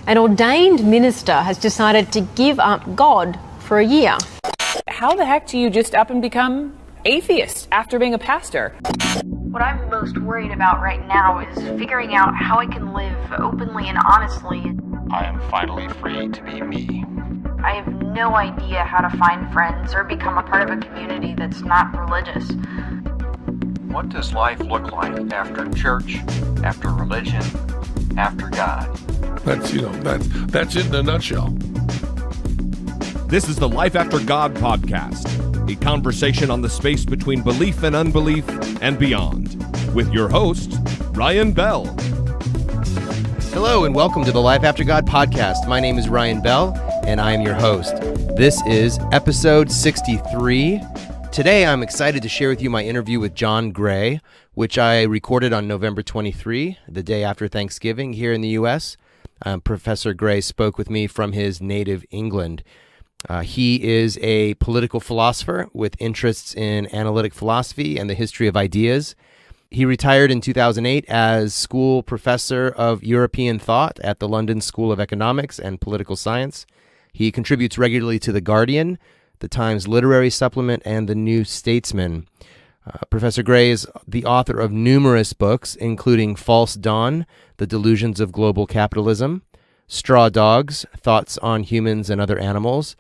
An ordained minister has decided to give up God for a year. How the heck do you just up and become atheist after being a pastor? What I'm most worried about right now is figuring out how I can live openly and honestly. I am finally free to be me. I have no idea how to find friends or become a part of a community that's not religious. What does life look like after church, after religion, after God? That's it in a nutshell. This is the Life After God podcast, a conversation on the space between belief and unbelief and beyond, with your host, Ryan Bell. Hello and welcome to the Life After God podcast. My name is Ryan Bell and I am your host. This is episode 63. Today I'm excited to share with you my interview with John Gray, which I recorded on November 23, the day after Thanksgiving here in the U.S. Professor Gray spoke with me from his native England. He is a political philosopher with interests in analytic philosophy and the history of ideas. He retired in 2008 as school professor of European thought at the London School of Economics and Political Science. He contributes regularly to The Guardian, the Times Literary Supplement, and The New Statesman. Professor Gray is the author of numerous books, including False Dawn, The Delusions of Global Capitalism, Straw Dogs, Thoughts on Humans and Other Animals,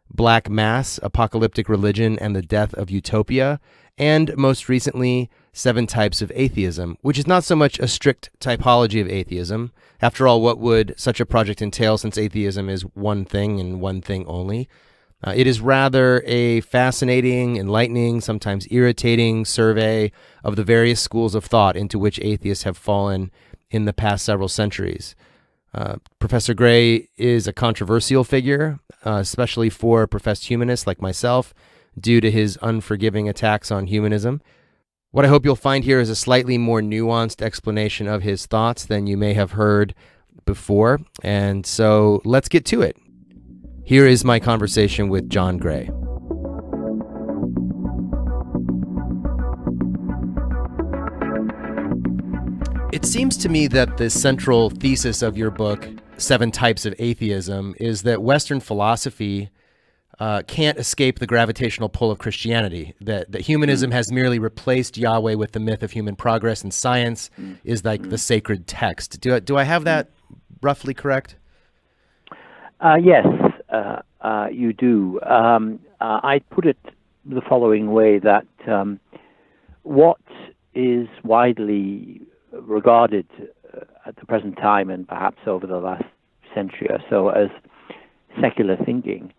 Black Mass, Apocalyptic Religion, and the Death of Utopia, and most recently, 7 Types of Atheism, which is not so much a strict typology of atheism. After all, what would such a project entail since atheism is one thing and one thing only? It is rather a fascinating, enlightening, sometimes irritating survey of the various schools of thought into which atheists have fallen in the past several centuries. Professor Gray is a controversial figure, especially for professed humanists like myself, due to his unforgiving attacks on humanism. What I hope you'll find here is a slightly more nuanced explanation of his thoughts than you may have heard before, and so let's get to it. Here is my conversation with John Gray. It seems to me that the central thesis of your book, 7 Types of Atheism, is that Western philosophy can't escape the gravitational pull of Christianity, that humanism has merely replaced Yahweh with the myth of human progress, and science is like the sacred text. Do I have that roughly correct? Yes, you do. I'd put it the following way, that what is widely regarded at the present time, and perhaps over the last century or so, as secular thinking,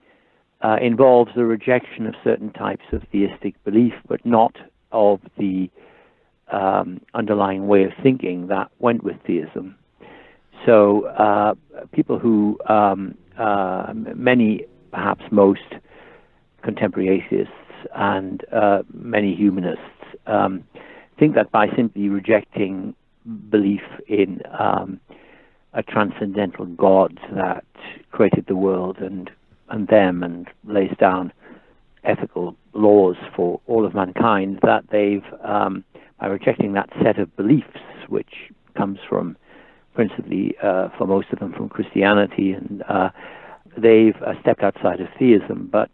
involves the rejection of certain types of theistic belief, but not of the underlying way of thinking that went with theism. So people who, many, perhaps most contemporary atheists and many humanists think that by simply rejecting belief in a transcendental God that created the world and them and lays down ethical laws for all of mankind, that they've, by rejecting that set of beliefs, which comes from principally, for most of them, from Christianity, and they've stepped outside of theism. But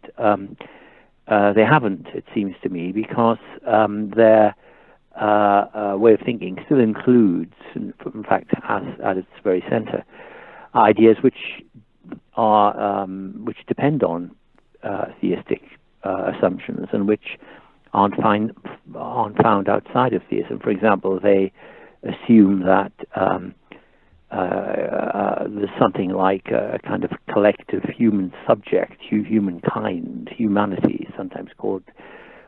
they haven't, it seems to me, because their way of thinking still includes, in fact, has at its very center, ideas which depend on theistic assumptions and which aren't found outside of theism. For example, they assume that there's something like a kind of collective human subject, humankind, humanity, sometimes called,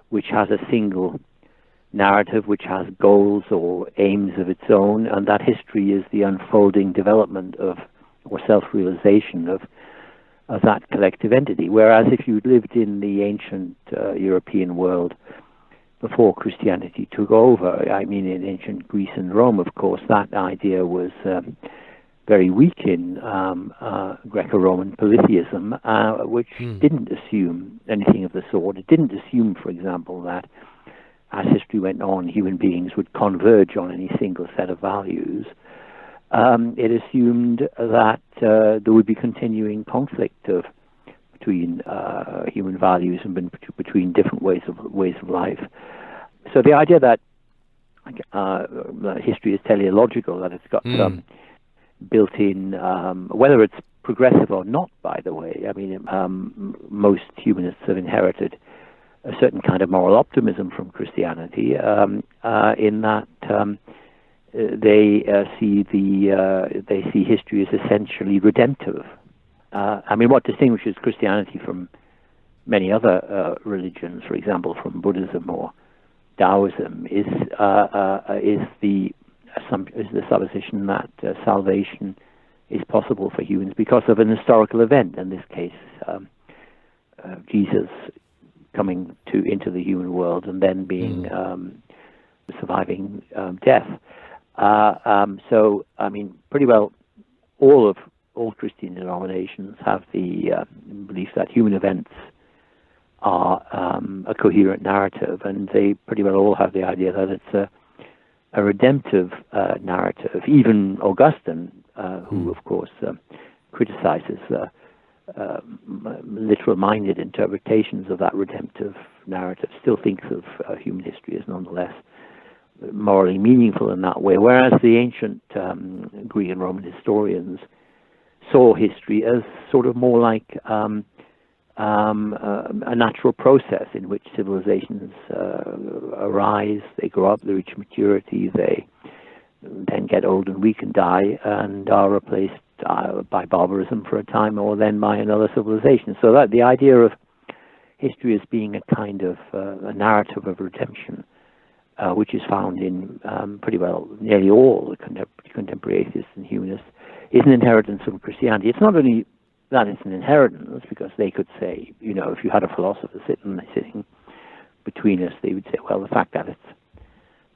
which has a single narrative, which has goals or aims of its own, and that history is the unfolding development of, or self-realization of that collective entity. Whereas if you lived in the ancient European world before Christianity took over, I mean in ancient Greece and Rome, of course, that idea was very weak in Greco-Roman polytheism, which didn't assume anything of the sort. It didn't assume, for example, that as history went on, human beings would converge on any single set of values. it assumed that there would be continuing conflict between human values and between different ways of life. So the idea that history is teleological, that it's got some built-in, whether it's progressive or not, by the way. I mean, most humanists have inherited a certain kind of moral optimism from Christianity, in that they see history as essentially redemptive. I mean, what distinguishes Christianity from many other religions, for example, from Buddhism or Taoism, is the supposition that salvation is possible for humans because of an historical event. In this case, Jesus coming into the human world and then being surviving death. So, I mean, pretty well all Christian denominations have the belief that human events are a coherent narrative, and they pretty well all have the idea that it's a redemptive narrative. Even Augustine, who of course criticizes literal-minded interpretations of that redemptive narrative, still thinks of human history as nonetheless morally meaningful in that way, whereas the ancient Greek and Roman historians saw history as sort of more like a natural process in which civilizations arise, they grow up, they reach maturity, they then get old and weak and die, and are replaced by barbarism for a time, or then by another civilization. So that the idea of history as being a kind of a narrative of redemption, which is found in pretty well nearly all the contemporary atheists and humanists, is an inheritance from Christianity. It's not only that it's an inheritance, because they could say, you know, if you had a philosopher sitting between us, they would say, well, the fact that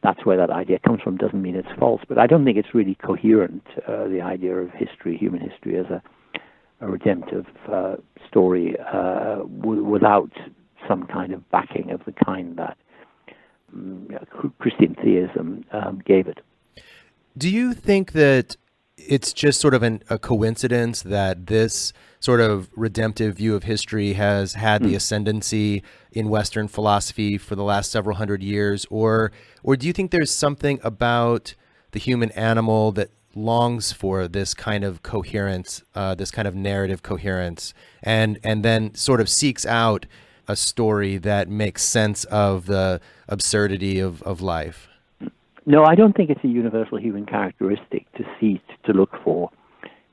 that's where that idea comes from doesn't mean it's false. But I don't think it's really coherent, the idea of history, human history, as a redemptive story without some kind of backing of the kind that Christian theism gave it. Do you think that it's just sort of a coincidence that this sort of redemptive view of history has had the ascendancy in Western philosophy for the last several hundred years, or do you think there's something about the human animal that longs for this kind of coherence, this kind of narrative coherence, and then sort of seeks out a story that makes sense of the absurdity of life? No, I don't think it's a universal human characteristic to look for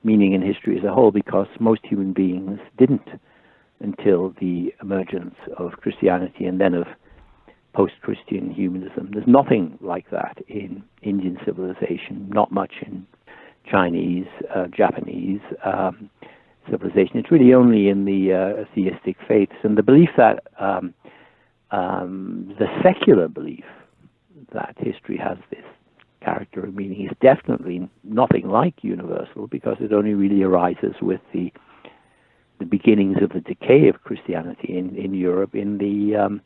meaning in history as a whole, because most human beings didn't until the emergence of Christianity and then of post-Christian humanism. There's nothing like that in Indian civilization, not much in Chinese, Japanese civilization. It's really only in the theistic faiths, and the belief that the secular belief that history has this character of meaning is definitely nothing like universal, because it only really arises with the beginnings of the decay of Christianity in Europe in the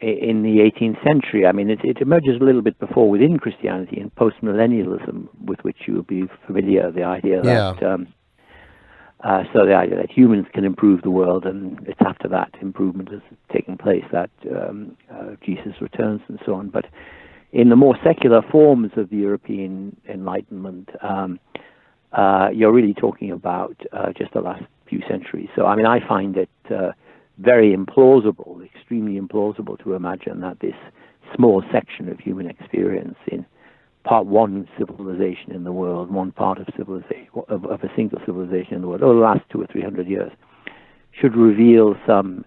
18th century. I mean, it emerges a little bit before within Christianity in postmillennialism, with which you will be familiar. The idea that the idea that humans can improve the world, and it's after that improvement has taken place that Jesus returns and so on. But in the more secular forms of the European Enlightenment, you're really talking about just the last few centuries. So, I mean, I find it very implausible, extremely implausible to imagine that this small section of human experience in part one civilization in the world, one part of civilization, of a single civilization in the world, over the last 200 or 300 years, should reveal some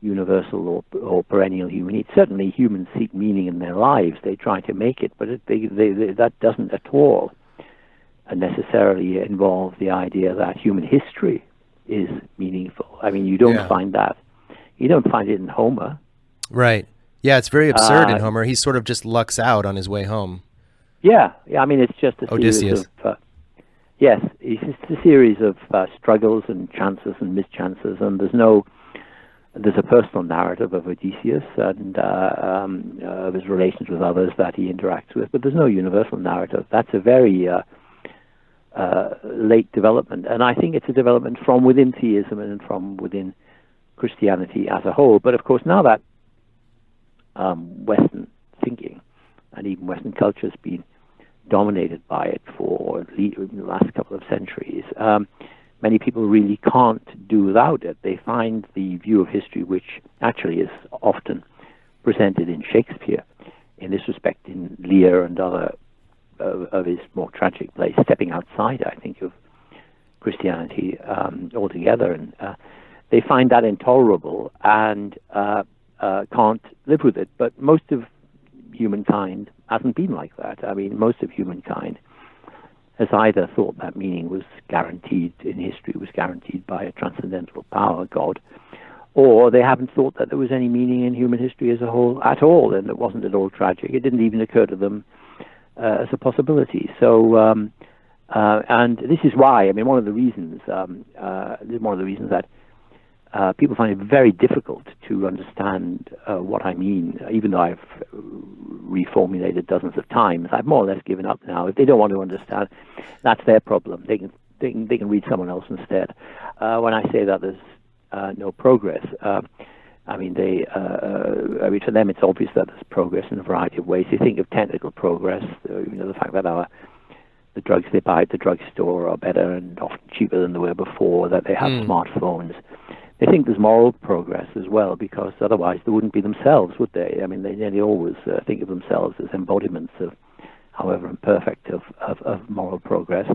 universal or perennial human need. Certainly humans seek meaning in their lives. They try to make it, but that doesn't at all necessarily involve the idea that human history is meaningful. I mean, you don't find that. You don't find it in Homer. Right. Yeah, it's very absurd in Homer. He sort of just lucks out on his way home. Yeah. I mean, it's just a Odysseus. series of it's just a series of struggles and chances and mischances, and there's a personal narrative of Odysseus and of his relations with others that he interacts with, but there's no universal narrative. That's a very late development. And I think it's a development from within theism and from within Christianity as a whole. But of course, now that Western thinking and even Western culture has been dominated by it for the last couple of centuries, many people really can't do without it. They find the view of history, which actually is often presented in Shakespeare, in this respect in Lear and other of his more tragic plays, stepping outside, I think, of Christianity altogether. And they find that intolerable and can't live with it. But most of humankind hasn't been like that. I mean, most of humankind has either thought that meaning was guaranteed in history, was guaranteed by a transcendental power, God, or they haven't thought that there was any meaning in human history as a whole at all, and it wasn't at all tragic. It didn't even occur to them as a possibility. So, and this is why, I mean, one of the reasons that people find it very difficult to understand what I mean, even though I've reformulated dozens of times. I've more or less given up now. If they don't want to understand, that's their problem. They can read someone else instead. When I say that there's no progress, I mean for them it's obvious that there's progress in a variety of ways. They think of technical progress, the fact that the drugs they buy at the drugstore are better and often cheaper than they were before, that they have smartphones. They think there's moral progress as well, because otherwise they wouldn't be themselves, would they? I mean, they nearly always think of themselves as embodiments of, however imperfect, of moral progress.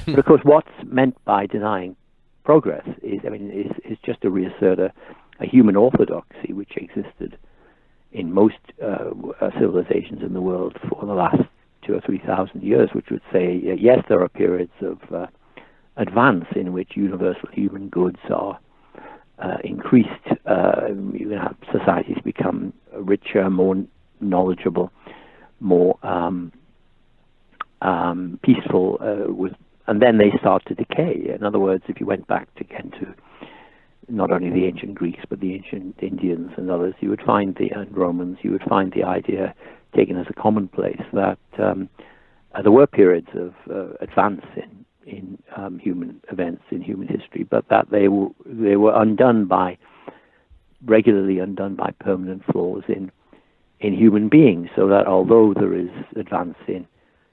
But of course, what's meant by denying progress is just to reassert a human orthodoxy which existed in most civilizations in the world for the last 2,000 or 3,000 years, which would say, yes, there are periods of advance in which universal human goods are increased. You can have societies become richer, more knowledgeable, more peaceful, and then they start to decay. In other words, if you went back again to not only the ancient Greeks but the ancient Indians and others, you would find and Romans, you would find the idea taken as a commonplace that there were periods of advance in human events, in human history, but that they were regularly undone by permanent flaws in human beings, so that although there is advance in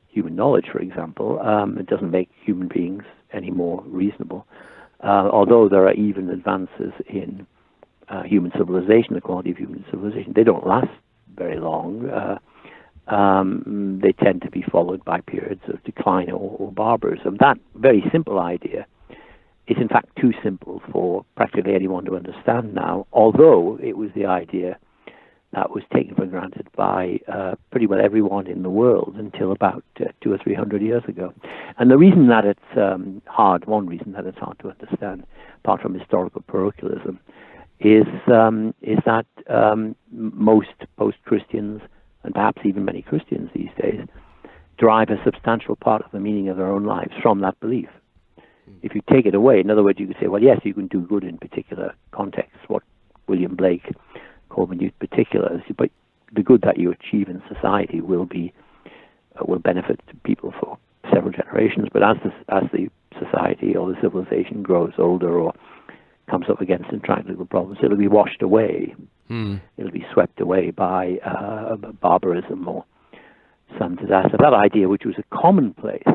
human knowledge, for example, it doesn't make human beings any more reasonable. Although there are even advances in human civilization, the quality of human civilization, they don't last very long. They tend to be followed by periods of decline or barbarism. That very simple idea is in fact too simple for practically anyone to understand now, although it was the idea that was taken for granted by pretty well everyone in the world until about 200 or 300 years ago. And the reason that it's hard, one reason that it's hard to understand, apart from historical parochialism, is that most post-Christians, and perhaps even many Christians these days, derive a substantial part of the meaning of their own lives from that belief. If you take it away, in other words, you could say, well, yes, you can do good in particular contexts, what William Blake called minute particulars, but the good that you achieve in society will benefit people for several generations. But as the society or the civilization grows older or comes up against intractable problems, it'll be washed away. It'll be swept away by barbarism or some disaster. That idea, which was a commonplace,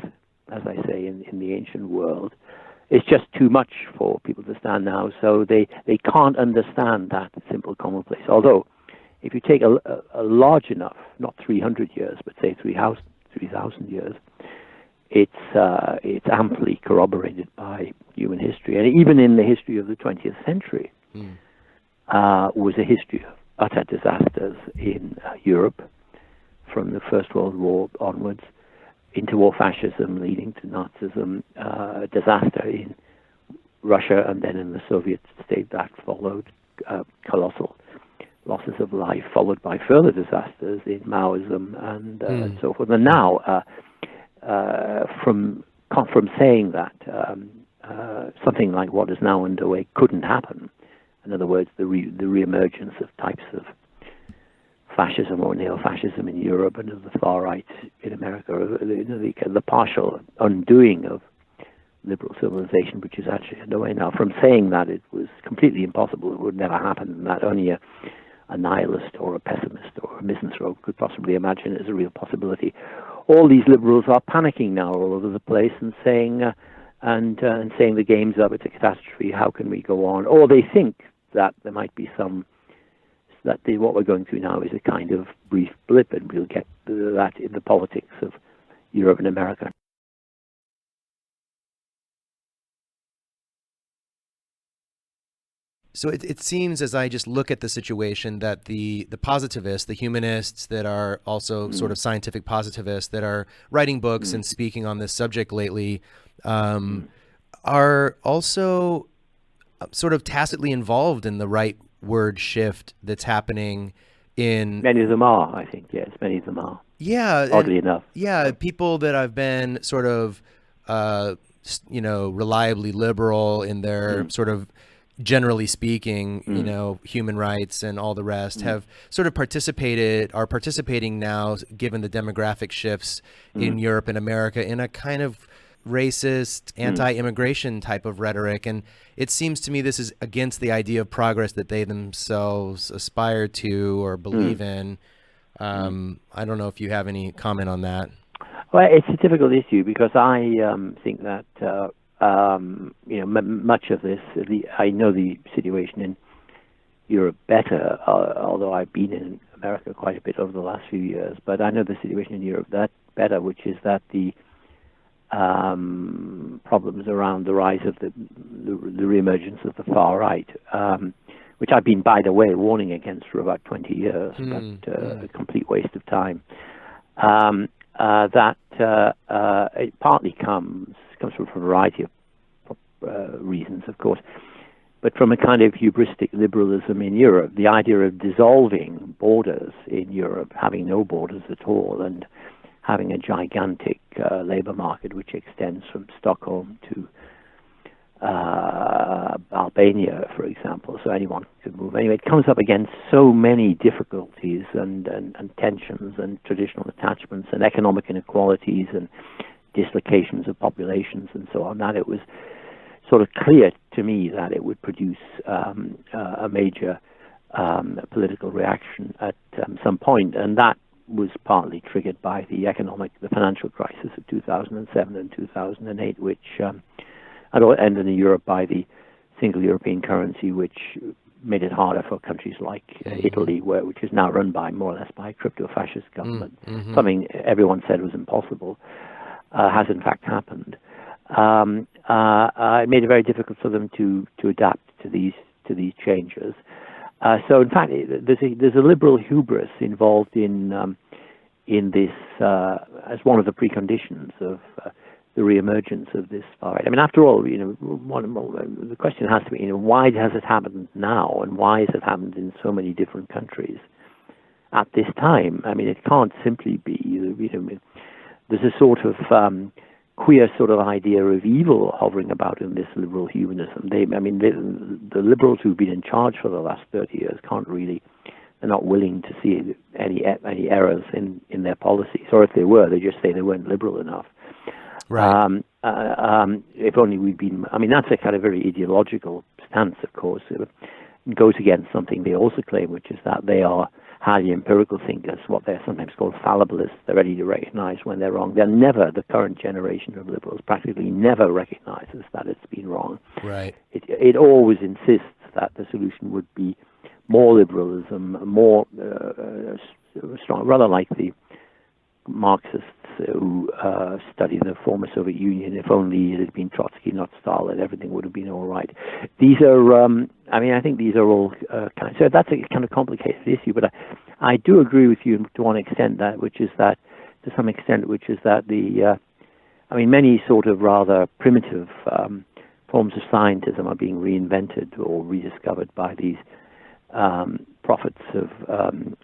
as I say, in the ancient world, is just too much for people to stand now, so they can't understand that simple commonplace. Although, if you take a large enough, not 300 years, but say 3,000 years, it's amply corroborated by human history. And even in the history of the 20th century, was a history of utter disasters in Europe, from the First World War onwards, interwar fascism leading to Nazism, disaster in Russia and then in the Soviet state that followed, colossal losses of life, followed by further disasters in Maoism and so forth. And now, from saying that something like what is now underway couldn't happen, in other words, the reemergence of types of fascism or neo-fascism in Europe and of the far right in America, the partial undoing of liberal civilization, which is actually underway now. From saying that it was completely impossible, it would never happen, and that only a nihilist or a pessimist or a misanthrope could possibly imagine it as a real possibility. All these liberals are panicking now all over the place and saying saying the game's up, it's a catastrophe, how can we go on? Or they think that there might be what we're going through now is a kind of brief blip, and we'll get that in the politics of Europe and America. So it seems, as I just look at the situation, that the positivists, the humanists that are also sort of scientific positivists that are writing books and speaking on this subject lately are also sort of tacitly involved in the rightward shift that's happening in... Many of them are, I think, yes, many of them are. Yeah. Oddly enough. Yeah, people that have been sort of, reliably liberal in their sort of, generally speaking, human rights and all the rest have sort of are participating now, given the demographic shifts in Europe and America, in a kind of racist, anti-immigration type of rhetoric. And it seems to me this is against the idea of progress that they themselves aspire to or believe in. I don't know if you have any comment on that. Well, it's a difficult issue because I think that much of this, I know the situation in Europe better, although I've been in America quite a bit over the last few years, but I know the situation in Europe that better, which is that the problems around the rise of the reemergence of the far right, which I've been, by the way, warning against for about 20 years, but a complete waste of time. It partly comes from a variety of reasons, of course, but from a kind of hubristic liberalism in Europe, the idea of dissolving borders in Europe, having no borders at all, and having a gigantic labor market which extends from Stockholm to Albania, for example, so anyone could move. Anyway, it comes up against so many difficulties and tensions and traditional attachments and economic inequalities and dislocations of populations and so on, that it was sort of clear to me that it would produce a major political reaction at some point, and that was partly triggered by the financial crisis of 2007 and 2008, which ended in Europe by the single European currency, which made it harder for countries like Italy, which is now run more or less by a crypto-fascist government. Something everyone said was impossible has in fact happened. It made it very difficult for them to adapt to these changes. So in fact, there's a liberal hubris involved in this as one of the preconditions of the reemergence of this far right. I mean, after all, the question has to be, why has it happened now, and why has it happened in so many different countries at this time? I mean, it can't simply be, there's a sort of queer sort of idea of evil hovering about in this liberal humanism. The liberals who've been in charge for the last 30 years they're not willing to see any errors in their policies, or if they were, they just say they weren't liberal enough. Right. If only we'd been, that's a kind of very ideological stance, of course. It goes against something they also claim, which is that they are highly empirical thinkers, what they're sometimes called fallibilists. They're ready to recognize when they're wrong. The current generation of liberals practically never recognizes that it's been wrong. Right. It always insists that the solution would be more liberalism, more strong, rather like the Marxists who study the former Soviet Union. If only it had been Trotsky, not Stalin, everything would have been all right. These are, I think these are all so that's a kind of complicated issue, but I do agree with you to one extent which is that the, many sort of rather primitive forms of scientism are being reinvented or rediscovered by these prophets of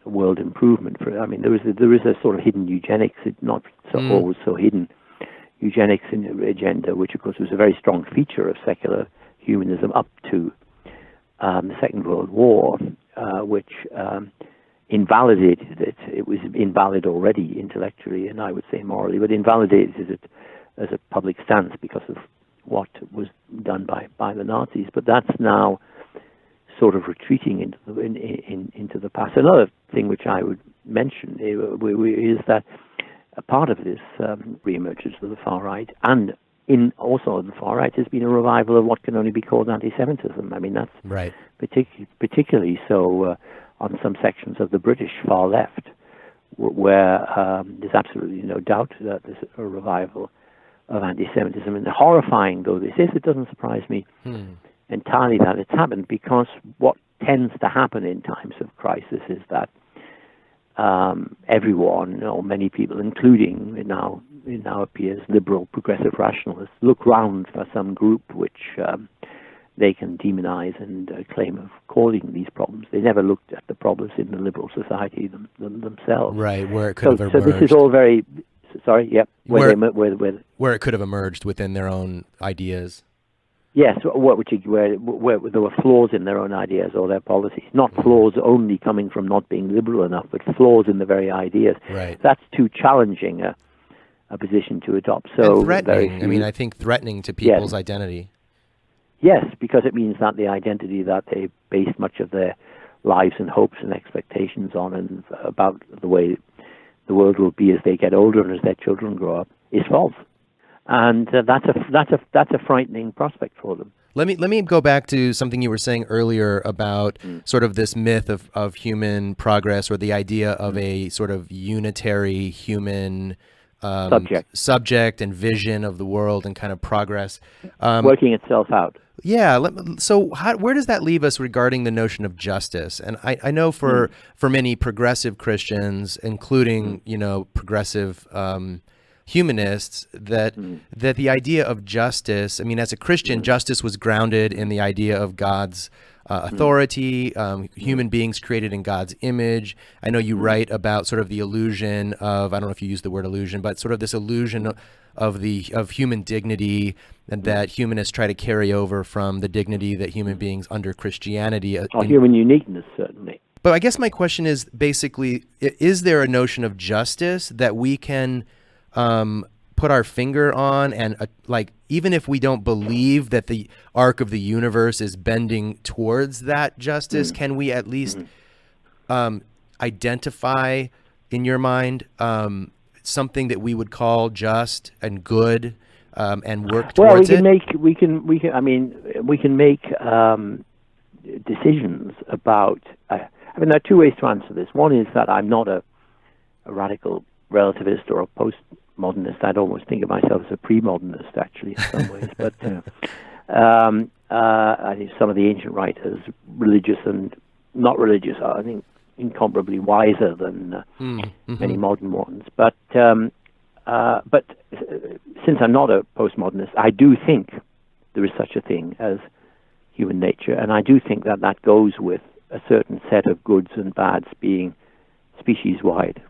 world improvement. There is a sort of hidden eugenics, not always so hidden eugenics in the agenda, which of course was a very strong feature of secular humanism up to the Second World War, which invalidated it. It was invalid already intellectually and I would say morally, but invalidated it as a public stance because of what was done by the Nazis. But that's now sort of retreating into the past. Another thing which I would mention is that a part of this reemergence of the far right, and in also the far right, has been a revival of what can only be called anti-Semitism. I mean, that's right. Particularly so on some sections of the British far left, where there's absolutely no doubt that there's a revival of anti-Semitism. And horrifying though this is, it doesn't surprise me entirely that it's happened, because what tends to happen in times of crisis is that everyone, or many people, including it now appears liberal progressive rationalists, look round for some group which they can demonize and claim of causing these problems. They never looked at the problems in the liberal society themselves. Right, where it could have emerged. So this is all very, where it could have emerged within their own ideas. Yes, where there were flaws in their own ideas or their policies. Not flaws only coming from not being liberal enough, but flaws in the very ideas. Right. That's too challenging a position to adopt. So and threatening. I mean, I think threatening to people's identity. Yes, because it means that the identity that they base much of their lives and hopes and expectations on, and about the way the world will be as they get older and as their children grow up, is false. And that's a frightening prospect for them. Let me go back to something you were saying earlier about sort of this myth of human progress, or the idea of a sort of unitary human subject and vision of the world and kind of progress. Working itself out. Yeah. So where does that leave us regarding the notion of justice? And I know for many progressive Christians, including, progressive humanists, that the idea of justice, I mean, as a Christian, justice was grounded in the idea of God's authority, human beings created in God's image. I know you write about sort of the illusion of, I don't know if you use the word illusion, but sort of this illusion of human dignity, and that humanists try to carry over from the dignity that human beings under Christianity. Human uniqueness, certainly. But I guess my question is basically, is there a notion of justice that we can put our finger on, and even if we don't believe that the arc of the universe is bending towards that justice, can we at least identify, in your mind, something that we would call just and good, and work towards it? We can make decisions about. There are two ways to answer this. One is that I'm not a radical relativist or a postmodernist. I'd almost think of myself as a pre-modernist, actually, in some ways. But I think some of the ancient writers, religious and not religious, are, I think, incomparably wiser than many modern ones. But since I'm not a postmodernist, I do think there is such a thing as human nature, and I do think that goes with a certain set of goods and bads being species-wide.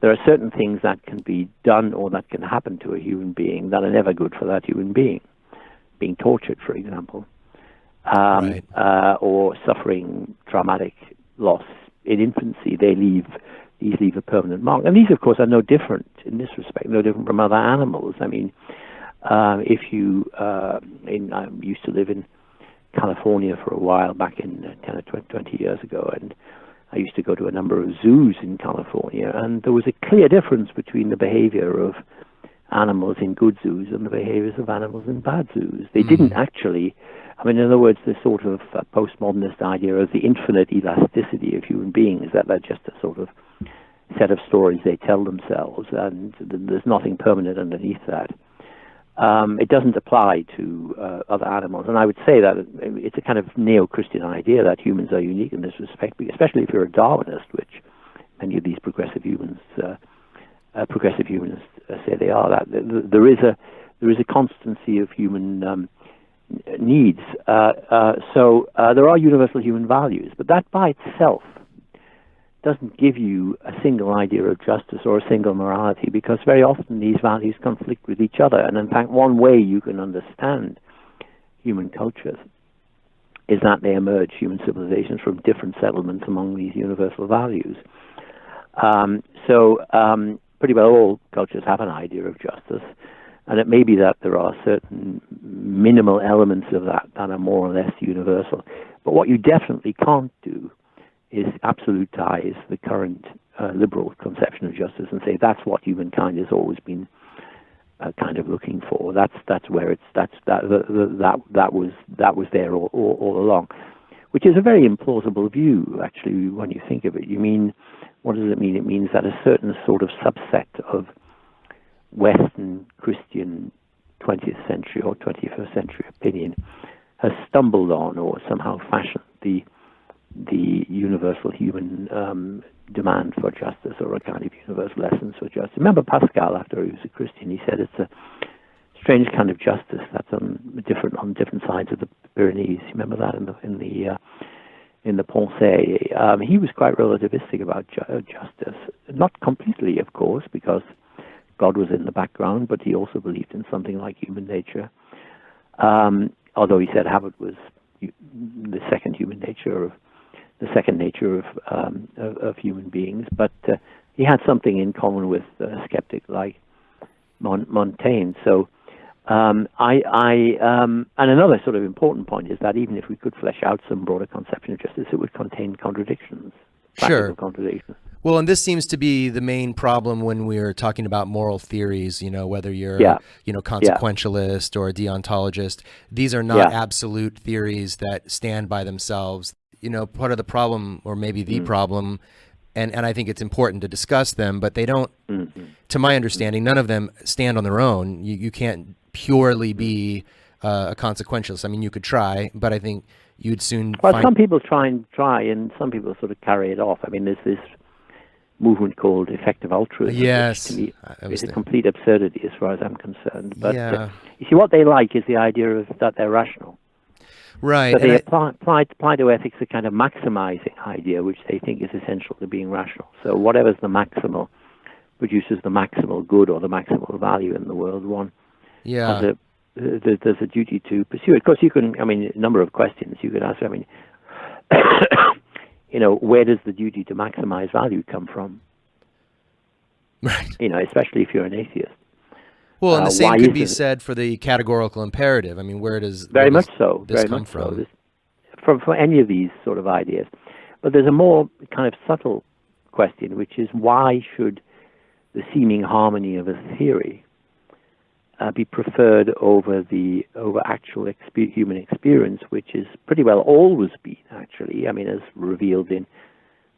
There are certain things that can be done or that can happen to a human being that are never good for that human being. Being tortured, for example, or suffering traumatic loss in infancy. These leave a permanent mark. And these, of course, are no different in this respect, no different from other animals. I mean, I used to live in California for a while back in 10 or 20 years ago, and I used to go to a number of zoos in California, and there was a clear difference between the behavior of animals in good zoos and the behaviors of animals in bad zoos. They didn't actually, in other words, the sort of postmodernist idea of the infinite elasticity of human beings, that they're just a sort of set of stories they tell themselves, and there's nothing permanent underneath that. It doesn't apply to other animals, and I would say that it's a kind of neo-Christian idea that humans are unique in this respect, especially if you're a Darwinist, which many of these progressive humanists say they are. That there is a constancy of human needs. So there are universal human values, but that by itself doesn't give you a single idea of justice or a single morality, because very often these values conflict with each other. And in fact, one way you can understand human cultures is that they emerge, human civilizations, from different settlements among these universal values. So pretty well all cultures have an idea of justice. And it may be that there are certain minimal elements of that are more or less universal. But what you definitely can't do is absolutize the current liberal conception of justice and say that's what humankind has always been kind of looking for. That's where that was there all along, which is a very implausible view actually when you think of it. What does it mean? It means that a certain sort of subset of Western Christian 20th century or 21st century opinion has stumbled on or somehow fashioned the universal human demand for justice, or a kind of universal essence for justice. Remember Pascal, after he was a Christian, he said it's a strange kind of justice that's on different sides of the Pyrenees. Remember that in the Pensée. He was quite relativistic about justice, not completely, of course, because God was in the background, but he also believed in something like human nature. Although he said habit was the second nature of human beings, but he had something in common with a skeptic like Montaigne. So, and another sort of important point is that even if we could flesh out some broader conception of justice, it would contain contradictions, practical contradictions. Well, and this seems to be the main problem when we're talking about moral theories, whether you're, consequentialist or a deontologist. These are not absolute theories that stand by themselves. Part of the problem, or maybe the problem, and I think it's important to discuss them, but they don't, to my understanding, none of them stand on their own. You can't purely be a consequentialist. I mean, you could try, but I think you'd soon find... some people try, and some people sort of carry it off. I mean, there's this movement called effective altruism. Yes. Which to me is a complete absurdity as far as I'm concerned. But you see, what they like is the idea of that they're rational. Right. So they apply to ethics a kind of maximizing idea, which they think is essential to being rational. So whatever's the maximal produces the maximal good or the maximal value in the world. There's a duty to pursue it. Of course, a number of questions you could ask. Where does the duty to maximize value come from? Right. Especially if you're an atheist. Well, and the same could be said for the categorical imperative. I mean, where does this come from? For any of these sort of ideas. But there's a more kind of subtle question, which is why should the seeming harmony of a theory be preferred over actual human experience, which is pretty well always been, actually, as revealed in,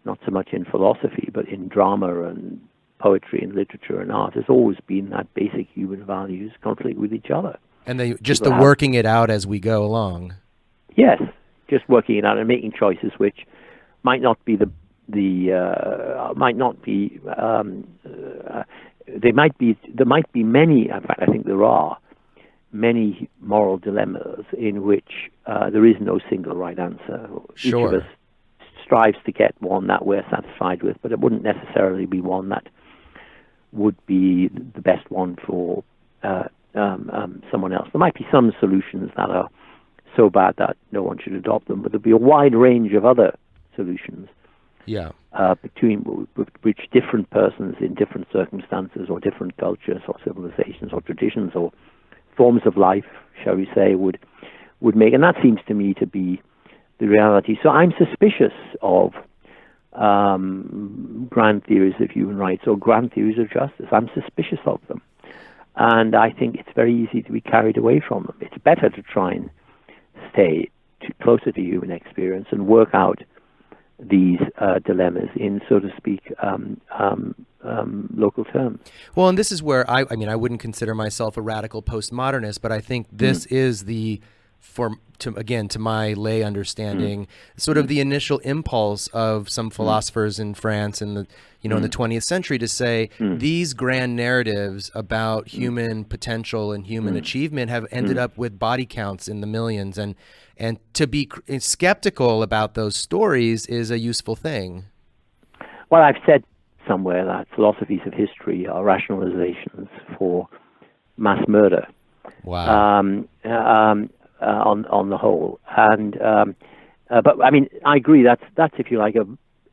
not so much in philosophy, but in drama and poetry and literature and art, has always been that basic human values conflict with each other. And working it out as we go along. Yes, just working it out and making choices which might not be there might be many, in fact I think there are many moral dilemmas in which there is no single right answer. Sure. Each of us strives to get one that we're satisfied with, but it wouldn't necessarily be one that would be the best one for someone else. There might be some solutions that are so bad that no one should adopt them, but there'll be a wide range of other solutions. Between which different persons in different circumstances or different cultures or civilizations or traditions or forms of life, shall we say, would make. And that seems to me to be the reality. So I'm suspicious of grand theories of human rights or grand theories of justice. I'm suspicious of them. And I think it's very easy to be carried away from them. It's better to try and stay closer to human experience and work out these dilemmas in, so to speak, local terms. Well, and this is where I wouldn't consider myself a radical postmodernist, but I think this is to my lay understanding, sort of the initial impulse of some philosophers in France in the in the 20th century to say these grand narratives about human potential and human achievement have ended up with body counts in the millions, and to be skeptical about those stories is a useful thing. Well, I've said somewhere that philosophies of history are rationalizations for mass murder. Wow. On the whole, and but I mean, I agree. That's if you like a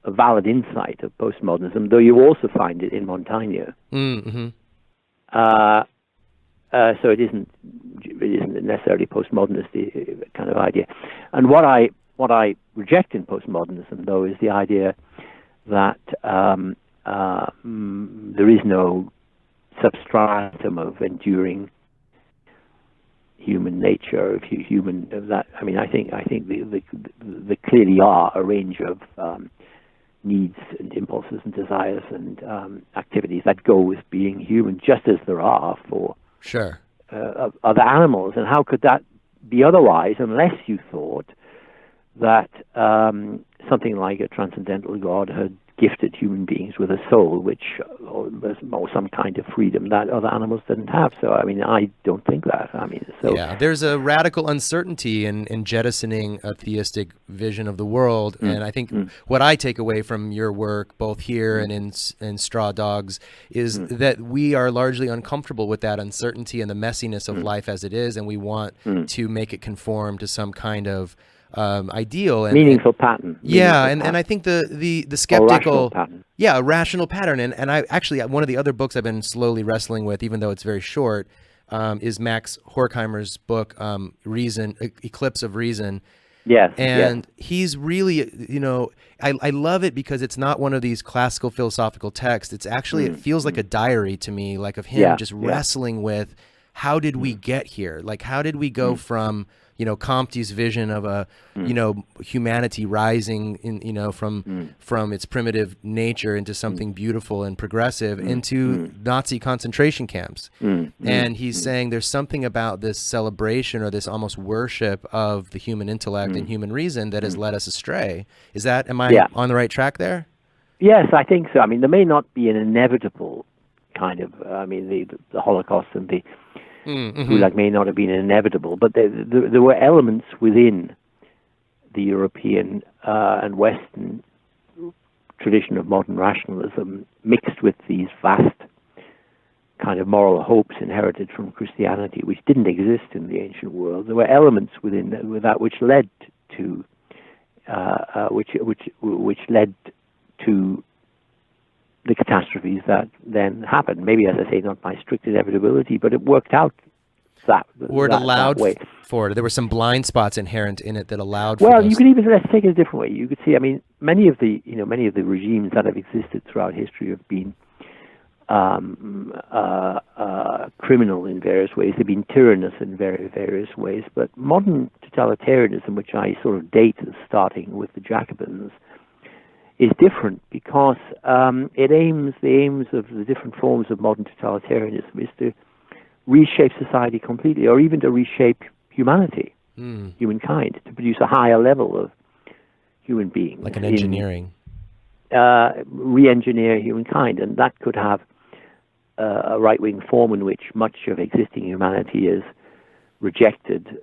valid insight of postmodernism, though you also find it in Montaigne. Mm-hmm. So it isn't necessarily postmodernist kind of idea. And what I reject in postmodernism, though, is the idea that there is no substratum of enduring human nature, I think there clearly are a range of needs and impulses and desires and activities that go with being human, just as there are for other animals. And how could that be otherwise unless you thought that something like a transcendental God had gifted human beings with a soul, or some kind of freedom that other animals didn't have. So, I don't think that. There's a radical uncertainty in jettisoning a theistic vision of the world, and I think what I take away from your work, both here and in Straw Dogs, is that we are largely uncomfortable with that uncertainty and the messiness of life as it is, and we want to make it conform to some kind of ideal and meaningful pattern. And I think the skeptical, a rational pattern. And I actually, one of the other books I've been slowly wrestling with, even though it's very short, is Max Horkheimer's book, Eclipse of Reason. He's really, I love it because it's not one of these classical philosophical texts. It's actually, it feels like a diary to me, like of him just wrestling with, how did we get here? Like, how did we go from Comte's vision of a, humanity rising in, from its primitive nature into something beautiful and progressive into Nazi concentration camps. And he's saying there's something about this celebration or this almost worship of the human intellect and human reason that has led us astray. Am I on the right track there? Yes, I think so. There may not be an inevitable kind of, the Holocaust and the Gulag may not have been inevitable, but there were elements within the European and Western tradition of modern rationalism mixed with these vast kind of moral hopes inherited from Christianity, which didn't exist in the ancient world. There were elements within that which led to which led to the catastrophes that then happened. Maybe, as I say, not by strict inevitability, but it worked out that way. For it. There were some blind spots inherent in it that allowed for Well, you could even, let's take it a different way. You could see, many of the regimes that have existed throughout history have been criminal in various ways. They've been tyrannous in various ways. But modern totalitarianism, which I sort of date as starting with the Jacobins, is different because the aims of the different forms of modern totalitarianism is to reshape society completely, or even to reshape humanity, humankind, to produce a higher level of human beings. Like an engineering. Re-engineer humankind, and that could have a right-wing form in which much of existing humanity is rejected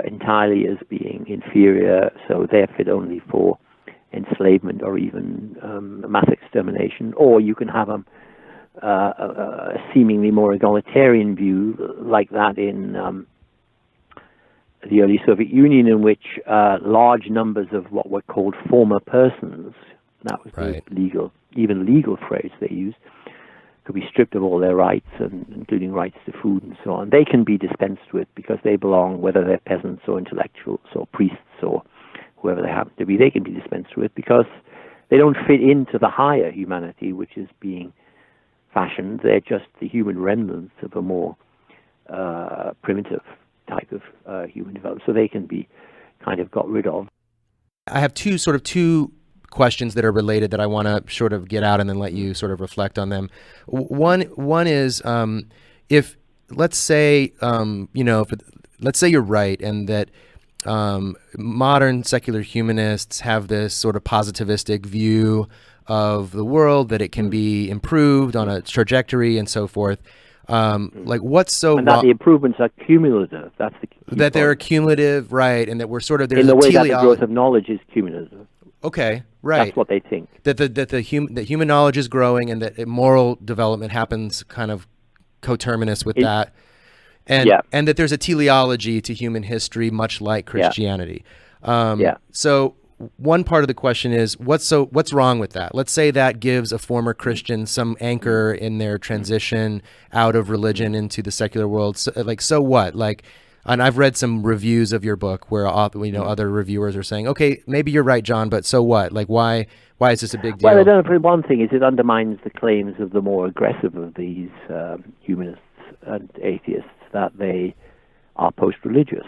entirely as being inferior, so they're fit only for enslavement or even mass extermination. Or you can have a seemingly more egalitarian view like that in the early Soviet Union, in which large numbers of what were called former persons, that was the legal phrase they used, could be stripped of all their rights, including rights to food and so on. They can be dispensed with because they belong, whether they're peasants or intellectuals or priests or whoever they happen to be, they can be dispensed with because they don't fit into the higher humanity which is being fashioned. They're just the human remnants of a more primitive type of human development. So they can be kind of got rid of. I have two questions that are related that I want to sort of get out and then let you sort of reflect on them. One is if let's say let's say you're right and that modern secular humanists have this sort of positivistic view of the world, that it can be improved on a trajectory and so forth. Like what's so and that the improvements are cumulative. That's the key that they're cumulative, right? And that we're sort of there's in the a way that the growth of knowledge is cumulative. Okay, right. That's what they think. That human knowledge is growing, and that moral development happens kind of coterminous with that, and that there's a teleology to human history, much like Christianity. So one part of the question is what's wrong with that? Let's say that gives a former Christian some anchor in their transition out of religion into the secular world. So what? And I've read some reviews of your book where other reviewers are saying, okay, maybe you're right, John, but so what? Why is this a big deal? Well, one thing is it undermines the claims of the more aggressive of these humanists and atheists that they are post-religious.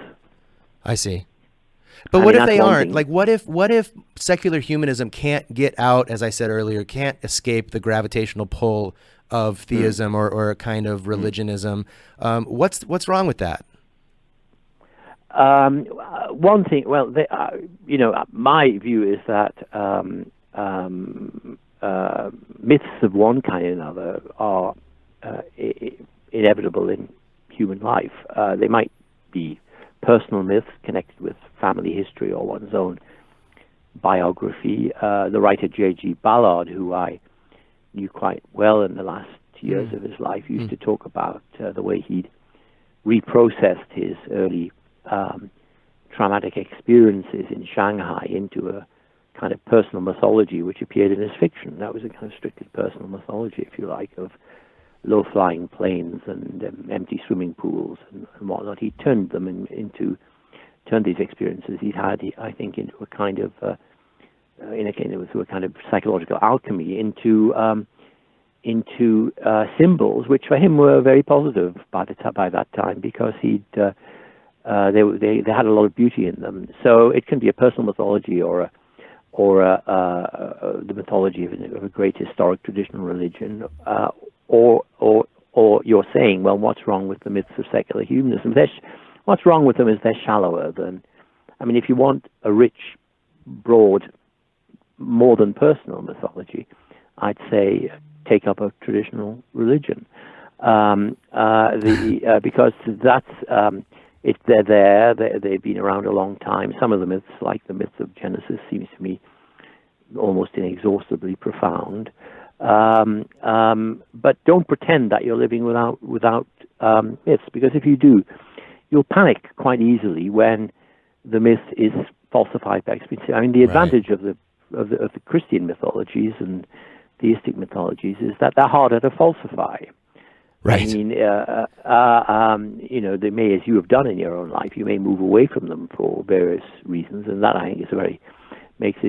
I see. But what if they aren't? What if secular humanism can't get out, as I said earlier, can't escape the gravitational pull of theism or a kind of religionism? What's wrong with that? One thing, my view is that myths of one kind or another are inevitable in human life. They might be personal myths connected with family history or one's own biography. The writer J.G. Ballard, who I knew quite well in the last years of his life, used to talk about the way he'd reprocessed his early traumatic experiences in Shanghai into a kind of personal mythology which appeared in his fiction. That was a kind of strictly personal mythology, if you like, of low-flying planes and empty swimming pools and whatnot. He turned them into these experiences he'd had, I think, into a kind of through a kind of psychological alchemy into symbols, which for him were very positive by that time, because they had a lot of beauty in them. So it can be a personal mythology or the mythology of a great historic traditional religion, or you're saying, well, what's wrong with the myths of secular humanism? What's wrong with them is they're shallower than. I mean, if you want a rich, broad, more than personal mythology, I'd say take up a traditional religion, because that's. They're there. They've been around a long time. Some of the myths, like the myth of Genesis, seems to me almost inexhaustibly profound. But don't pretend that you're living without myths, because if you do, you'll panic quite easily when the myth is falsified by experience. I mean, the advantage of the Christian mythologies and theistic mythologies is that they're harder to falsify. Right. I mean, they may, as you have done in your own life, you may move away from them for various reasons, and that, I think, makes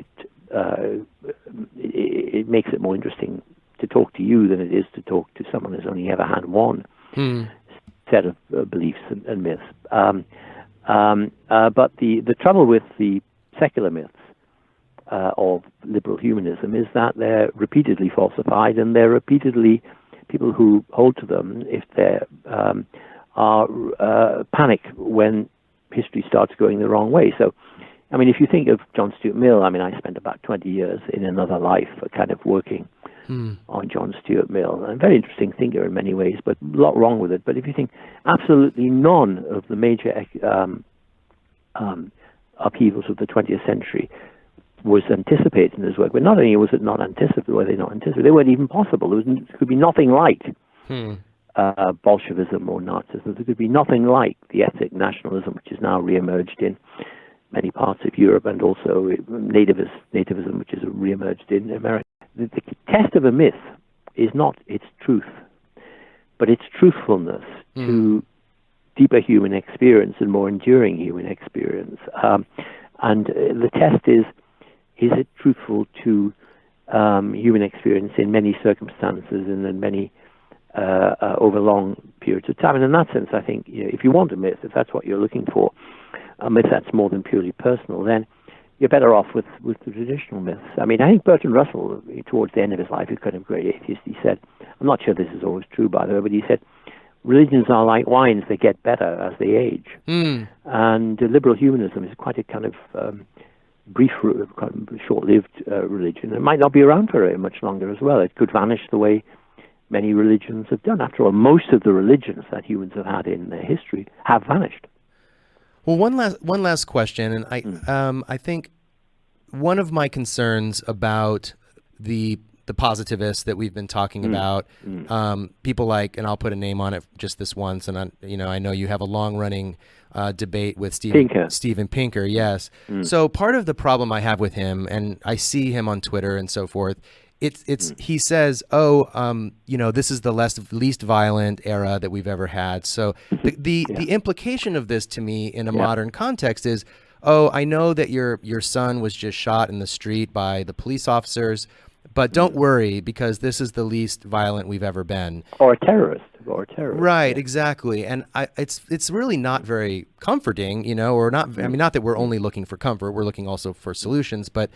it more interesting to talk to you than it is to talk to someone who's only ever had one set of beliefs and myths. But the trouble with the secular myths of liberal humanism is that they're repeatedly falsified, and they're repeatedly. People who hold to them, if they are panic when history starts going the wrong way. So, I mean, if you think of John Stuart Mill, I mean, I spent about 20 years in another life kind of working on John Stuart Mill. A very interesting thinker in many ways, but a lot wrong with it. But if you think absolutely none of the major upheavals of the 20th century was anticipated in his work, but not only was it not anticipated, they weren't even possible. There could be nothing like Bolshevism or Nazism. There could be nothing like the ethnic nationalism, which is now reemerged in many parts of Europe, and also nativism, which is reemerged in America. The test of a myth is not its truth, but its truthfulness to deeper human experience and more enduring human experience. And the test is it truthful to human experience in many circumstances and in many over long periods of time? And in that sense, I think, if you want a myth, if that's what you're looking for, a myth that's more than purely personal, then you're better off with the traditional myths. I mean, I think Bertrand Russell, towards the end of his life, who's kind of a great atheist, he said, I'm not sure this is always true, by the way, but he said, religions are like wines, they get better as they age. And liberal humanism is quite a kind of brief, kind of short-lived religion. It might not be around for very much longer as well. It could vanish the way many religions have done. After all, most of the religions that humans have had in their history have vanished. Well, one last question, and I think one of my concerns about the the positivists that we've been talking about, people like, and I'll put a name on it just this once, and I know you have a long-running debate with Steven Pinker, yes. So part of the problem I have with him, and I see him on Twitter and so forth, he says, this is the least violent era that we've ever had. So the implication of this to me in a modern context is, I know that your son was just shot in the street by the police officers, but don't worry, because this is the least violent we've ever been. Or a terrorist. Right, exactly. And it's really not very comforting, or not. I mean, not that we're only looking for comfort; we're looking also for solutions. But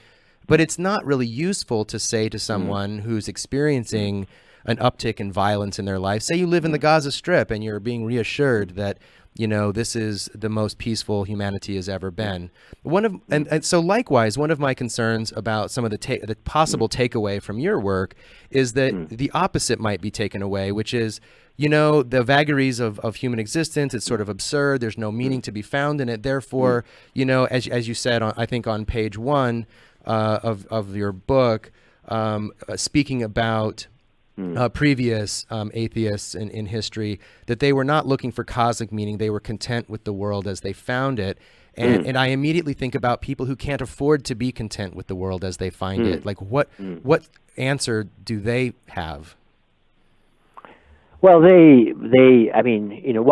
it's not really useful to say to someone who's experiencing an uptick in violence in their life. Say you live in the Gaza Strip and you're being reassured that this is the most peaceful humanity has ever been. And so likewise, one of my concerns about some of the possible takeaway from your work is that the opposite might be taken away, which is, the vagaries of human existence. It's sort of absurd. There's no meaning to be found in it. Therefore, as you said, I think on page 1 of your book, speaking about previous atheists in history, that they were not looking for cosmic meaning. They were content with the world as they found it. And I immediately think about people who can't afford to be content with the world as they find it. Like what answer do they have? Well, what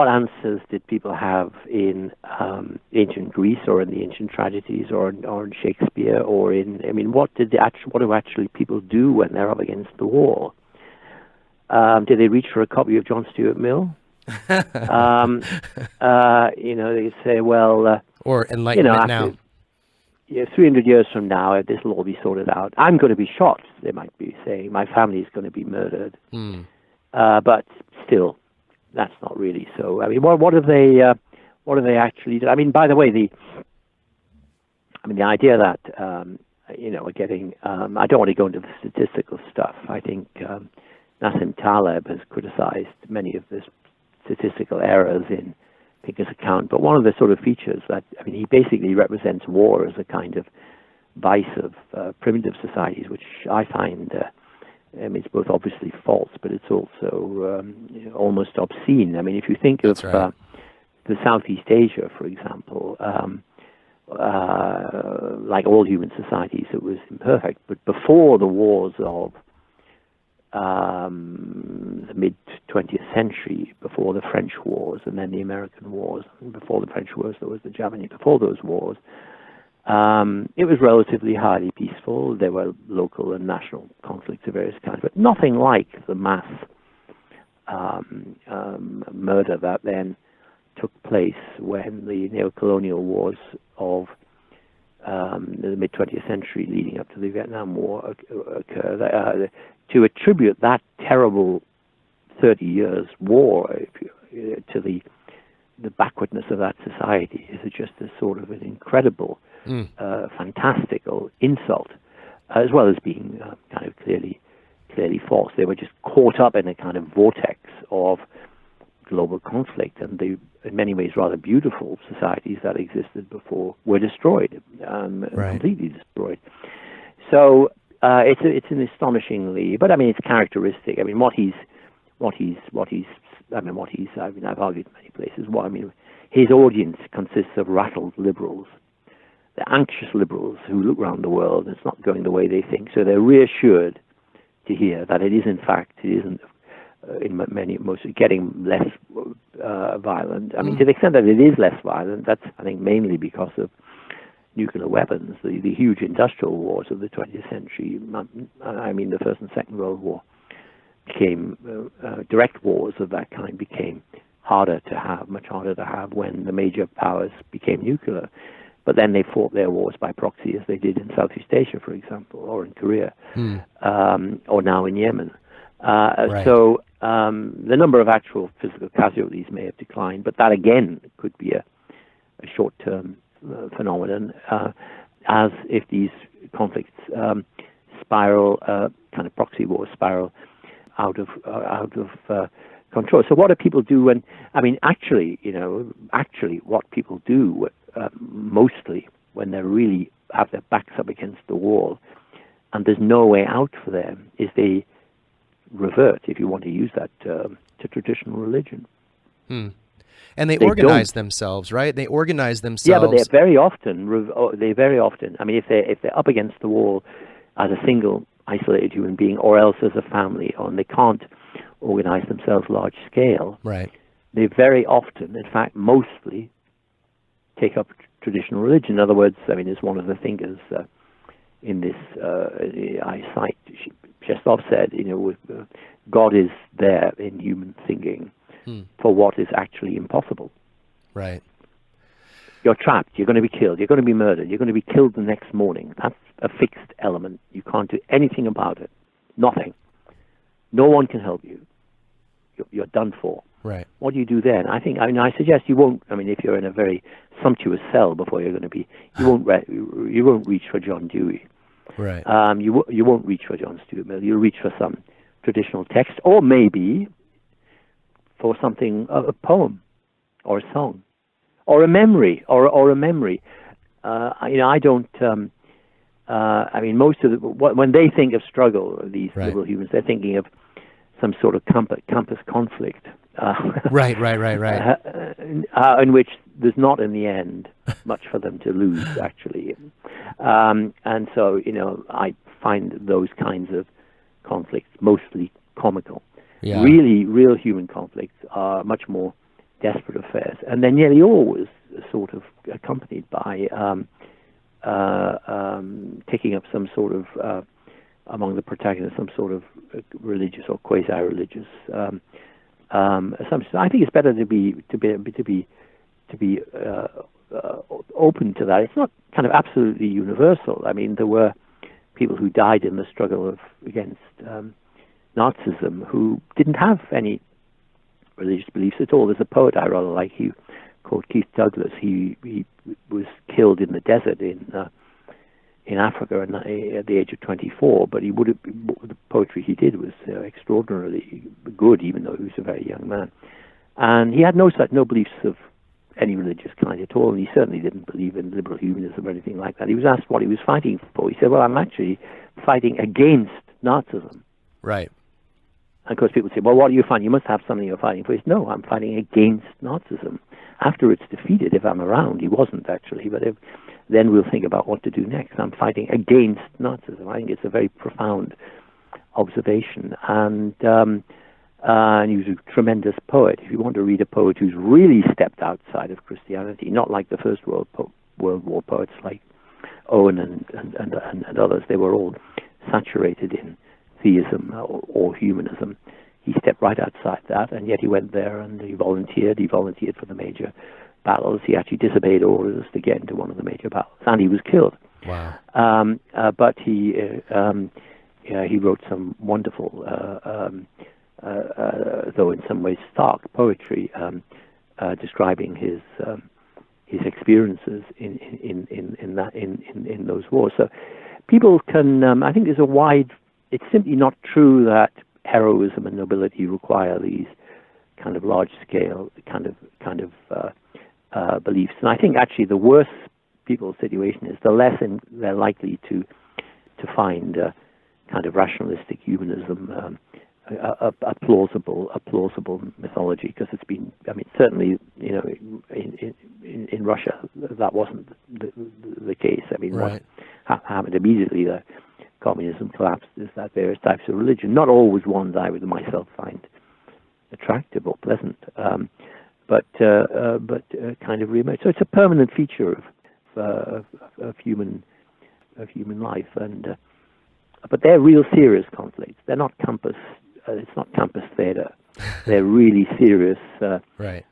answers did people have in ancient Greece or in the ancient tragedies or in Shakespeare what do actually people do when they're up against the wall? Did they reach for a copy of John Stuart Mill? They say, or enlightenment now. 300 years from now, this will all be sorted out. I'm going to be shot, they might be saying. My family is going to be murdered. But still, that's not really so. I mean, what do they actually do? I mean, by the way, the idea that we're getting. I don't want to go into the statistical stuff. I think Nassim Taleb has criticized many of the statistical errors in Pinker's account. But one of the sort of features he basically represents war as a kind of vice of primitive societies, which I find. It's both obviously false, but it's also almost obscene. I mean, if you think of the Southeast Asia, for example, like all human societies, it was imperfect. But before the wars of the mid-20th century, before the French wars and then the American wars, and before the French wars, there was the Japanese. Before those wars, it was relatively highly peaceful. There were local and national conflicts of various kinds, but nothing like the mass murder that then took place when the neo-colonial wars of the mid-20th century leading up to the Vietnam War occurred. To attribute that terrible 30 years war to the backwardness of that society is just a sort of an incredible fantastical insult, as well as being kind of clearly false. They were just caught up in a kind of vortex of global conflict, and the, in many ways, rather beautiful societies that existed before were destroyed, completely destroyed. So it's an astonishingly, but it's characteristic. I've argued in many places. His audience consists of rattled liberals. They're anxious liberals who look around the world and it's not going the way they think. So they're reassured to hear that it isn't getting less violent. To the extent that it is less violent, that's, I think, mainly because of nuclear weapons. The huge industrial wars of the 20th century, the First and Second World War, became, direct wars of that kind became much harder to have when the major powers became nuclear. But then they fought their wars by proxy, as they did in Southeast Asia, for example, or in Korea, or now in Yemen. So the number of actual physical casualties may have declined, but that again could be a short-term phenomenon, as if these conflicts spiral, kind of proxy wars spiral out of control. So what do people do when? Actually, what people do mostly when they really have their backs up against the wall, and there's no way out for them, is they revert, if you want to use that term, to traditional religion. And they organize themselves, right? They organize themselves. Yeah, but they very often, I mean, if they're up against the wall as a single isolated human being, or else as a family, and they can't organize themselves large scale, right? They very often, in fact, mostly, take up traditional religion. In other words, I mean, as one of the thinkers in this, I cite, Cheslov said, God is there in human thinking for what is actually impossible. Right. You're trapped. You're going to be killed. You're going to be murdered. You're going to be killed the next morning. That's a fixed element. You can't do anything about it. Nothing. No one can help you. You're done for. Right. What do you do then? I suggest you won't. I mean, if you're in a very sumptuous cell before you're going to be, you won't reach for John Dewey. Right. You won't reach for John Stuart Mill. You'll reach for some traditional text, or maybe for something, a poem, or a song, or a memory, or a memory. I don't. I mean, most of when they think of struggle, these liberal humans, they're thinking of some sort of campus conflict. Right. In which there's not, in the end, much for them to lose, actually. And so, I find those kinds of conflicts mostly comical. Yeah. Really, real human conflicts are much more desperate affairs, and they're nearly always sort of accompanied by taking up some sort of, among the protagonists, some sort of religious or quasi-religious assumptions. I think it's better to be open to that. It's not kind of absolutely universal. I mean, there were people who died in the struggle against Nazism who didn't have any religious beliefs at all. There's a poet I rather like, called Keith Douglas. He was killed in the desert in Africa at the age of 24, but the poetry he did was extraordinarily good, even though he was a very young man. And he had no beliefs of any religious kind at all, and he certainly didn't believe in liberal humanism or anything like that. He was asked what he was fighting for. He said, well, I'm actually fighting against Nazism. Right. And of course, people say, well, what are you fighting? You must have something you're fighting for. He said, no, I'm fighting against Nazism. After it's defeated, if I'm around, he wasn't actually, but then we'll think about what to do next. I'm fighting against Nazism. I think it's a very profound observation. And he was a tremendous poet. If you want to read a poet who's really stepped outside of Christianity, not like the First World War poets like Owen and others, they were all saturated in theism or humanism. He stepped right outside that, and yet he went there and he volunteered. He volunteered for the major battles. He actually disobeyed orders to get into one of the major battles, and he was killed. Wow. But he wrote some wonderful, though in some ways stark poetry, describing his experiences in those wars. So people can. I think there's a wide. It's simply not true that heroism and nobility require these kind of large-scale kind of beliefs. And I think actually the worse people's situation is, the less they're likely to find kind of rationalistic humanism a plausible mythology, because it's been. I mean, certainly, in Russia that wasn't the case. I mean, right. What happened immediately? Communism collapsed, is that various types of religion, not always ones I would myself find attractive or pleasant, but kind of reemerged. So it's a permanent feature of human life, and but they're real serious conflicts. They're not campus. It's not campus theater. They're really serious right.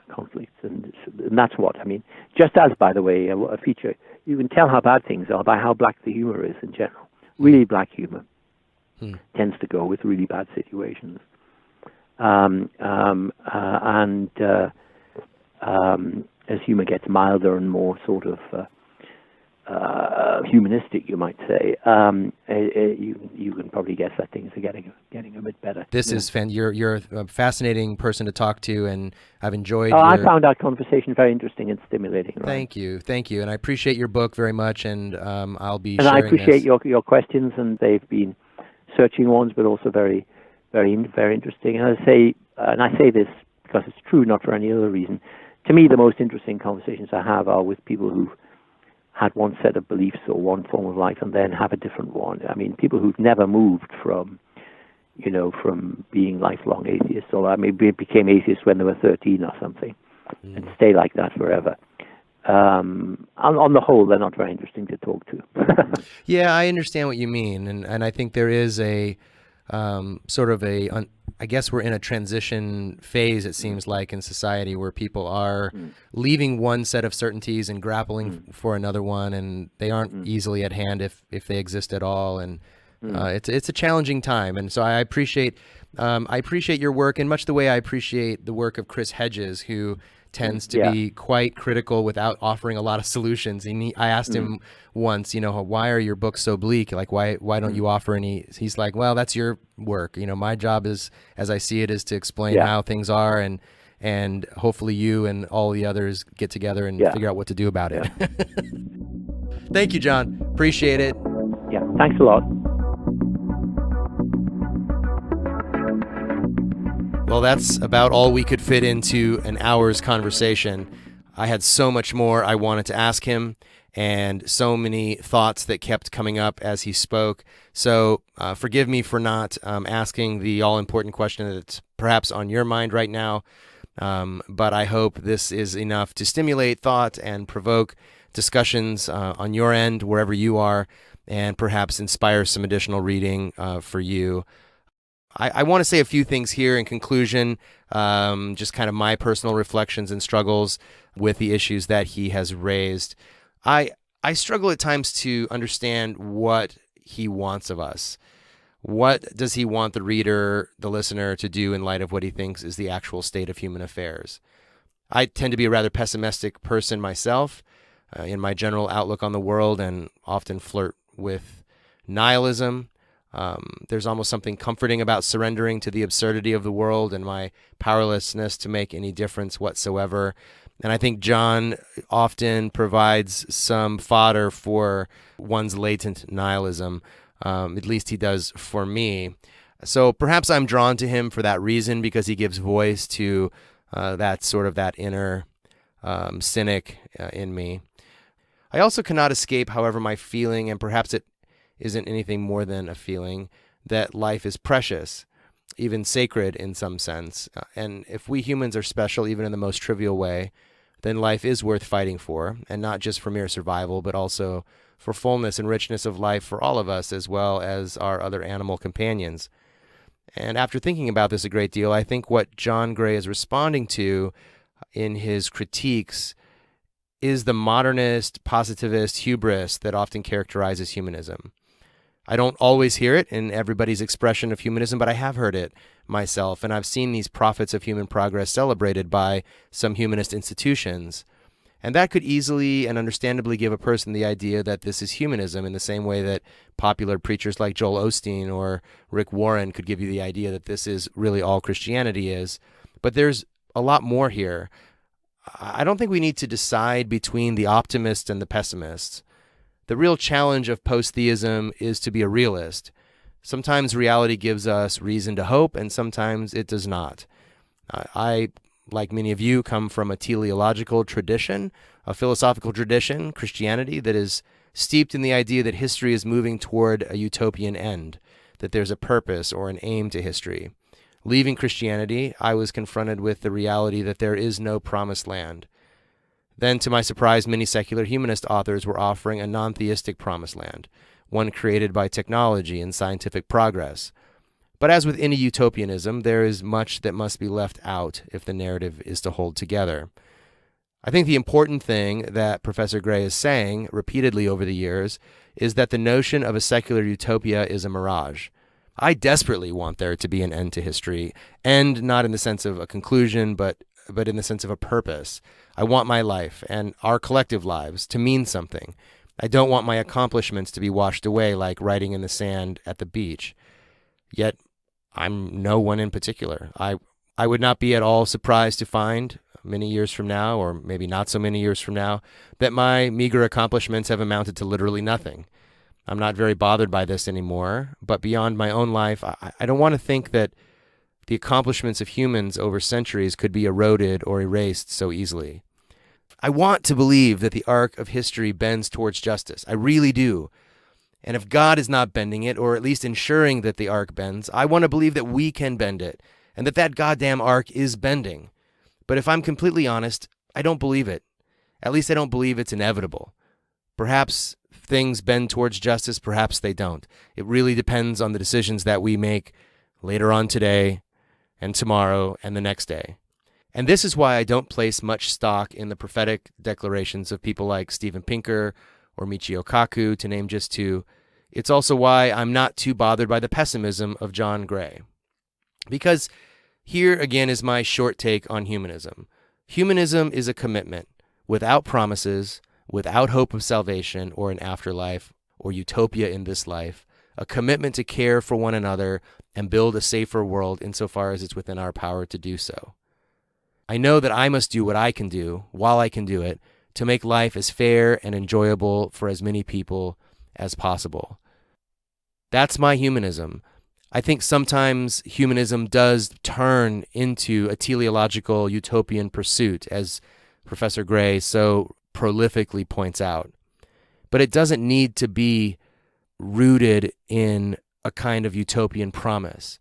Conflicts, and that's what I mean. Just as, by the way, a feature, you can tell how bad things are by how black the humor is in general. Really black humor tends to go with really bad situations. And as humor gets milder and more sort of humanistic, you might say, you can probably guess that things are getting a bit better. This is you're a fascinating person to talk to, and I've enjoyed. I found our conversation very interesting and stimulating. Right? Thank you, and I appreciate your book very much, and I'll be. And I appreciate your questions, and they've been searching ones, but also very, very, very interesting. And I say this because it's true, not for any other reason. To me, the most interesting conversations I have are with people who had one set of beliefs or one form of life and then have a different one. I mean, people who've never moved from being lifelong atheists, or maybe became atheists when they were 13 or something, and stay like that forever. On the whole, they're not very interesting to talk to. Yeah, I understand what you mean, and I think there is a I guess we're in a transition phase, it seems like, in society where people are leaving one set of certainties and grappling for another one, and they aren't easily at hand if they exist at all. And it's a challenging time. And so I appreciate your work in much the way I appreciate the work of Chris Hedges, who tends to be quite critical without offering a lot of solutions. I asked him once, why are your books so bleak? Like, why don't you offer any? He's like, well, that's your work. My job is, as I see it, is to explain how things are, and hopefully you and all the others get together and figure out what to do about it. Thank you, John. Appreciate it. Yeah, thanks a lot. Well, that's about all we could fit into an hour's conversation. I had so much more I wanted to ask him, and so many thoughts that kept coming up as he spoke. So forgive me for not asking the all-important question that's perhaps on your mind right now, but I hope this is enough to stimulate thought and provoke discussions on your end, wherever you are, and perhaps inspire some additional reading for you. I want to say a few things here in conclusion, just kind of my personal reflections and struggles with the issues that he has raised. I struggle at times to understand what he wants of us. What does he want the reader, the listener, to do in light of what he thinks is the actual state of human affairs? I tend to be a rather pessimistic person myself in my general outlook on the world, and often flirt with nihilism. There's almost something comforting about surrendering to the absurdity of the world and my powerlessness to make any difference whatsoever. And I think John often provides some fodder for one's latent nihilism. At least he does for me. So perhaps I'm drawn to him for that reason, because he gives voice to that inner cynic in me. I also cannot escape, however, my feeling, and perhaps it isn't anything more than a feeling, that life is precious, even sacred in some sense. And if we humans are special, even in the most trivial way, then life is worth fighting for, and not just for mere survival, but also for fullness and richness of life for all of us, as well as our other animal companions. And after thinking about this a great deal, I think what John Gray is responding to in his critiques is the modernist, positivist hubris that often characterizes humanism. I don't always hear it in everybody's expression of humanism, but I have heard it myself, and I've seen these prophets of human progress celebrated by some humanist institutions. And that could easily and understandably give a person the idea that this is humanism, in the same way that popular preachers like Joel Osteen or Rick Warren could give you the idea that this is really all Christianity is. But there's a lot more here. I don't think we need to decide between the optimists and the pessimists. The real challenge of post-theism is to be a realist. Sometimes reality gives us reason to hope, and sometimes it does not. I, like many of you, come from a teleological tradition, a philosophical tradition, Christianity, that is steeped in the idea that history is moving toward a utopian end, that there's a purpose or an aim to history. Leaving Christianity, I was confronted with the reality that there is no promised land. Then, to my surprise, many secular humanist authors were offering a non-theistic promised land, one created by technology and scientific progress. But as with any utopianism, there is much that must be left out if the narrative is to hold together. I think the important thing that Professor Gray is saying repeatedly over the years is that the notion of a secular utopia is a mirage. I desperately want there to be an end to history, and not in the sense of a conclusion, but in the sense of a purpose. I want my life and our collective lives to mean something. I don't want my accomplishments to be washed away like writing in the sand at the beach. Yet, I'm no one in particular. I would not be at all surprised to find many years from now, or maybe not so many years from now, that my meager accomplishments have amounted to literally nothing. I'm not very bothered by this anymore, but beyond my own life, I don't want to think that the accomplishments of humans over centuries could be eroded or erased so easily. I want to believe that the arc of history bends towards justice. I really do. And if God is not bending it, or at least ensuring that the arc bends, I want to believe that we can bend it, and that goddamn arc is bending. But if I'm completely honest, I don't believe it. At least I don't believe it's inevitable. Perhaps things bend towards justice, perhaps they don't. It really depends on the decisions that we make later on today and tomorrow and the next day. And this is why I don't place much stock in the prophetic declarations of people like Steven Pinker or Michio Kaku, to name just two. It's also why I'm not too bothered by the pessimism of John Gray. Because here again is my short take on humanism. Humanism is a commitment without promises, without hope of salvation or an afterlife or utopia in this life, a commitment to care for one another and build a safer world insofar as it's within our power to do so. I know that I must do what I can do, while I can do it, to make life as fair and enjoyable for as many people as possible. That's my humanism. I think sometimes humanism does turn into a teleological utopian pursuit, as Professor Gray so prolifically points out. But it doesn't need to be rooted in a kind of utopian promise.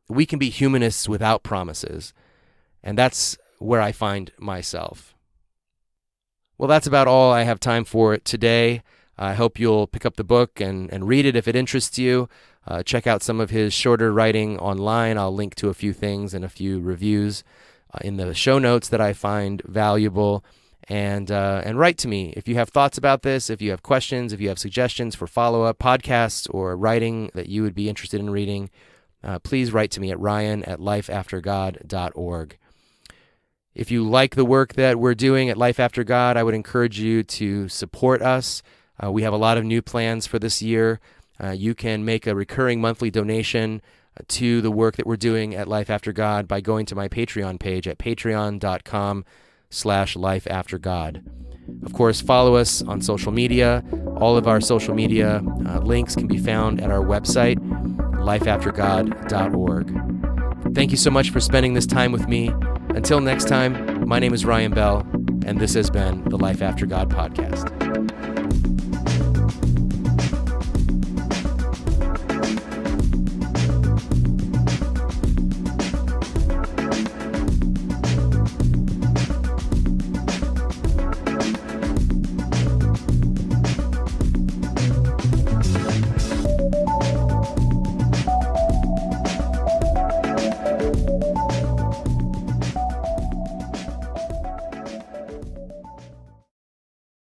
We can be humanists without promises, and that's where I find myself. Well, that's about all I have time for today. I hope you'll pick up the book and read it if it interests you. Check out some of his shorter writing online. I'll link to a few things and a few reviews in the show notes that I find valuable. And write to me if you have thoughts about this, if you have questions, if you have suggestions for follow-up podcasts or writing that you would be interested in reading. Please write to me at ryan@lifeaftergod.org. If you like the work that we're doing at Life After God, I would encourage you to support us. We have a lot of new plans for this year. You can make a recurring monthly donation to the work that we're doing at Life After God by going to my Patreon page at patreon.com/lifeaftergod. Of course, follow us on social media. All of our social media links can be found at our website, lifeaftergod.org. Thank you so much for spending this time with me. Until next time, my name is Ryan Bell, and this has been the Life After God podcast.